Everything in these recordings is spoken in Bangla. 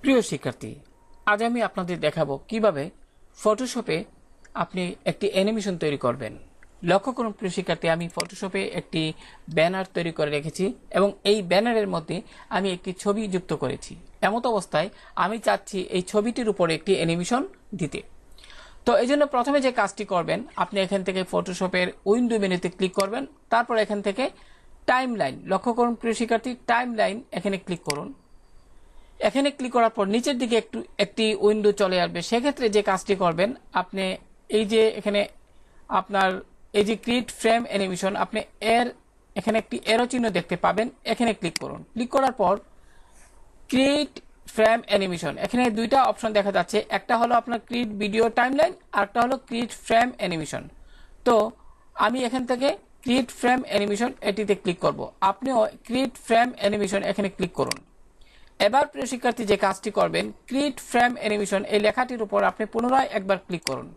প্রিয় শিক্ষার্থী, আজ আমি আপনাদের দেখাবো কিভাবে ফটোশপে আপনি একটি অ্যানিমেশন তৈরি করবেন। লক্ষ্য করুন প্রিয় শিক্ষার্থী, আমি ফটোশপে একটি ব্যানার তৈরি করে রেখেছি এবং এই ব্যানারের মধ্যে আমি একটি ছবি যুক্ত করেছি। এমত অবস্থায় আমি চাচ্ছি এই ছবিটির উপরে একটি অ্যানিমেশন দিতে। তো এই জন্য প্রথমে যে কাজটি করবেন, আপনি এখান থেকে ফটোশপের উইন্ডো মেনুতে ক্লিক করবেন। তারপর এখান থেকে টাইম লাইন, লক্ষ্য করুন প্রিয় শিক্ষার্থী, টাইম লাইন এখানে ক্লিক করুন। এখানে ক্লিক করার পর নিচের দিকে একটি উইন্ডো চলে আসবে। সেক্ষেত্রে যে কাজটি করবেন, আপনি এই যে এখানে আপনার এই যে ক্রিয়েট ফ্রেম অ্যানিমেশন, আপনি এখানে একটি এরো চিহ্ন দেখতে পাবেন, এখানে ক্লিক করুন। ক্লিক করার পর ক্রিয়েট ফ্রেম অ্যানিমেশন, এখানে দুইটা অপশন দেখা যাচ্ছে, একটা হলো আপনার ক্রিয়েট ভিডিও টাইমলাইন আর একটা হলো ক্রিয়েট ফ্রেম অ্যানিমেশন। তো আমি এখান থেকে ক্রিয়েট ফ্রেম অ্যানিমেশন এটিতে ক্লিক করব। আপনিও ক্রিয়েট ফ্রেম অ্যানিমেশন এখানে ক্লিক করুন। এবার প্রিয় শিক্ষার্থী যে কাজটি করবেন, ক্রিয়েট ফ্রেম অ্যানিমেশন এই লেখাটির উপর আপনি পুনরায় একবার ক্লিক করুন।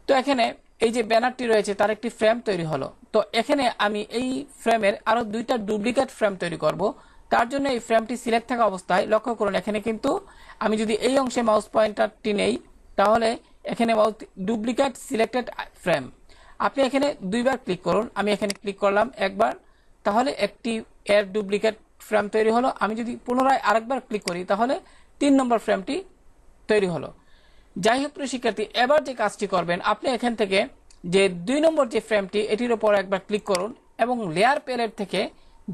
তো এখানে এই যে ব্যানারটি রয়েছে তার একটি ফ্রেম তৈরি হলো। তো এখানে আমি এই ফ্রেমের আরো দুইটা ডুপ্লিকেট ফ্রেম তৈরি করব। তার জন্য এই ফ্রেমটি সিলেক্ট থাকা অবস্থায় লক্ষ্য করুন, এখানে কিন্তু আমি যদি এই অংশে মাউস পয়েন্টারটি নেই, তাহলে এখানে ডুপ্লিকেট সিলেক্টেড ফ্রেম, আপনি এখানে দুইবার ক্লিক করুন। আমি এখানে ক্লিক করলাম একবার, তাহলে একটি এর ডুপ্লিকেট ফ্রেম তৈরি হলো। আমি যদি পুনরায় আরেকবার ক্লিক করি, তাহলে 3 নম্বর ফ্রেমটি তৈরি হলো। যাই হোক প্রিয় শিক্ষার্থী, এবার যে কাজটি করবেন, আপনি এখান থেকে যে 2 নম্বর যে ফ্রেমটি, এটির উপর একবার ক্লিক করুন এবং লেয়ার প্যালেট থেকে,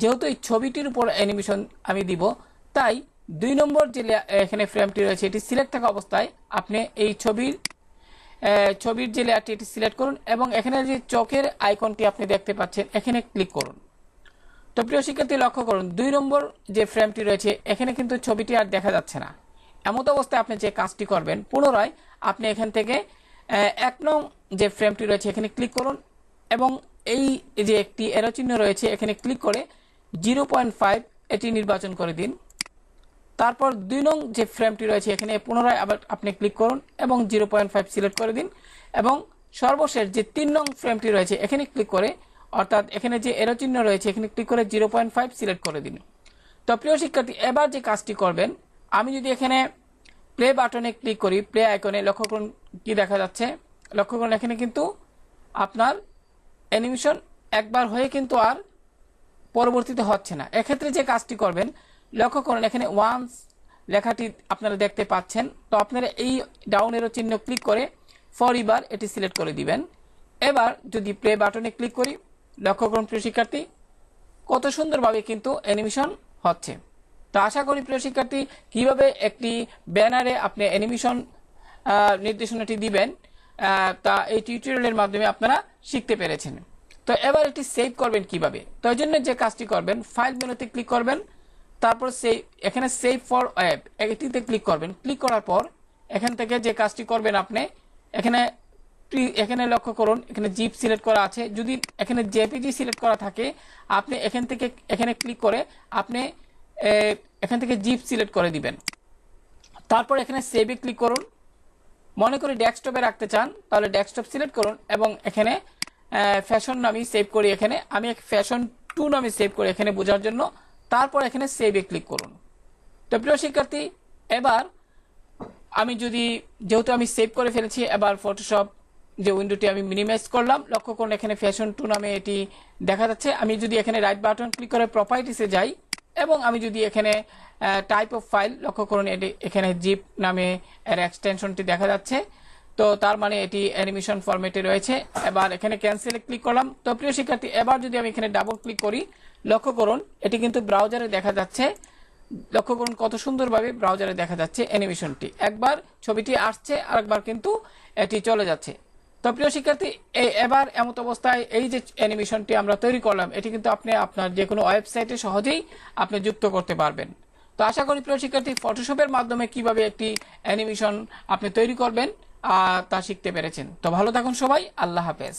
যেহেতু এই ছবিটির উপর অ্যানিমেশন আমি দিব, তাই 2 নম্বর যে এখানে ফ্রেমটি রয়েছে এটি সিলেক্ট থাকা অবস্থায় আপনি এই ছবির যে লেয়ারটি এটি সিলেক্ট করুন এবং এখানে যে চোখের আইকনটি আপনি দেখতে পাচ্ছেন এখানে ক্লিক করুন। তো প্রিয় শিক্ষার্থী লক্ষ্য করুন, 2 নম্বর যে ফ্রেমটি রয়েছে এখানে কিন্তু ছবিটি আর দেখা যাচ্ছে না। এমত অবস্থায় আপনি যে কাজটি করবেন, পুনরায় আপনি এখান থেকে 1 নং যে ফ্রেমটি রয়েছে এখানে ক্লিক করুন এবং এই যে একটি এরো চিহ্ন রয়েছে এখানে ক্লিক করে 0.5 এটি নির্বাচন করে দিন। তারপর 2 নং যে ফ্রেমটি রয়েছে এখানে পুনরায় আবার আপনি ক্লিক করুন এবং 0.5 সিলেক্ট করে দিন এবং সর্বশেষ যে 3 নং ফ্রেমটি রয়েছে এখানে ক্লিক করে, অর্থাৎ এখানে যে এরো চিহ্ন রয়েছে এখানে ক্লিক করে 0.5 সিলেক্ট করে দিন। তো প্রিয় শিক্ষার্থী, এবার যে কাজটি করবেন, আমি যদি এখানে প্লে বাটনে ক্লিক করি, প্লে আইকনে লক্ষ্য করুন কি দেখা যাচ্ছে। লক্ষ্য করুন এখানে কিন্তু আপনার অ্যানিমেশন একবার হয়ে কিন্তু আর পরবর্তীতে হচ্ছে না। এক্ষেত্রে যে কাজটি করবেন, লক্ষ্য করুন এখানে ওয়ান্স লেখাটি আপনারা দেখতে পাচ্ছেন। তো আপনারা এই ডাউন এরো চিহ্ন ক্লিক করে ফরএভার এটি সিলেক্ট করে দিবেন। এবার যদি প্লে বাটনে ক্লিক করি, লক্ষ্য করুন প্রিয় শিক্ষার্থী কত সুন্দরভাবে কিন্তু অ্যানিমেশন হচ্ছে। তো আশা করি প্রিয় শিক্ষার্থী কিভাবে একটি ব্যানারে আপনি অ্যানিমেশন নির্দেশনাটি দিবেন তা এই টিউটোরিয়ালের মাধ্যমে আপনারা শিখতে পেরেছেন। তো এবার এটি সেভ করবেন কিভাবে, তো এই জন্য যে কাজটি করবেন, ফাইল মেনুতে ক্লিক করবেন, তারপর এখানে সেভ ফর ওয়েব এটিতে ক্লিক করবেন। ক্লিক করার পর এখান থেকে যে কাজটি করবেন, আপনি এখানে লক্ষ্য করুন এখানে জিপ সিলেক্ট করা আছে। যদি এখানে জেপিজি সিলেক্ট করা থাকে, আপনি এখান থেকে এখানে ক্লিক করে আপনি এখান থেকে জিপ সিলেক্ট করে দিবেন। তারপর এখানে সেভে ক্লিক করুন। মনে করি ডেস্কটপে রাখতে চান, তাহলে ডেস্কটপ সিলেক্ট করুন এবং এখানে ফ্যাশন নামে সেভ করি। এখানে আমি ফ্যাশন 2 নামে সেভ করি এখানে বোঝার জন্য। তারপর এখানে সেভে ক্লিক করুন। তো প্রিয় শিক্ষার্থী, এবার আমি যেহেতু আমি সেভ করে ফেলেছি, এবার ফটোশপ যে উইন্ডোটি আমি মিনিমাইজ করলাম, লক্ষ্য করুন এখানে ফ্যাশন 2 নামে এটি দেখা যাচ্ছে। আমি যদি এখানে রাইট বাটন ক্লিক করে প্রপার্টিসে যাই এবং আমি যদি এখানে টাইপ অফ ফাইল, লক্ষ্য করুন এখানে জিপ নামে এর এক্সটেনশনটি দেখা যাচ্ছে। তো তার মানে এটি অ্যানিমেশন ফরম্যাটে রয়েছে। এবার এখানে ক্যান্সেলে ক্লিক করলাম। তো প্রিয় শিক্ষার্থী, এবার যদি আমি এখানে ডাবল ক্লিক করি, লক্ষ্য করুন এটি কিন্তু ব্রাউজারে দেখা যাচ্ছে। লক্ষ্য করুন কত সুন্দরভাবে ব্রাউজারে দেখা যাচ্ছে অ্যানিমেশনটি। একবার ছবিটি আসছে আর একবার কিন্তু এটি চলে যাচ্ছে। তো প্রিয় শিক্ষার্থী, এবার এমত অবস্থায় এই যে অ্যানিমেশনটি আমরা তৈরি করলাম, এটি কিন্তু আপনি আপনার যে কোনো ওয়েবসাইটে সহজেই আপনি যুক্ত করতে পারবেন। তো আশা করি প্রিয় শিক্ষার্থী ফটোশপের মাধ্যমে কিভাবে একটি অ্যানিমেশন আপনি তৈরি করবেন তা শিখতে পেরেছেন। তো ভালো থাকুন সবাই, আল্লাহ হাফেজ।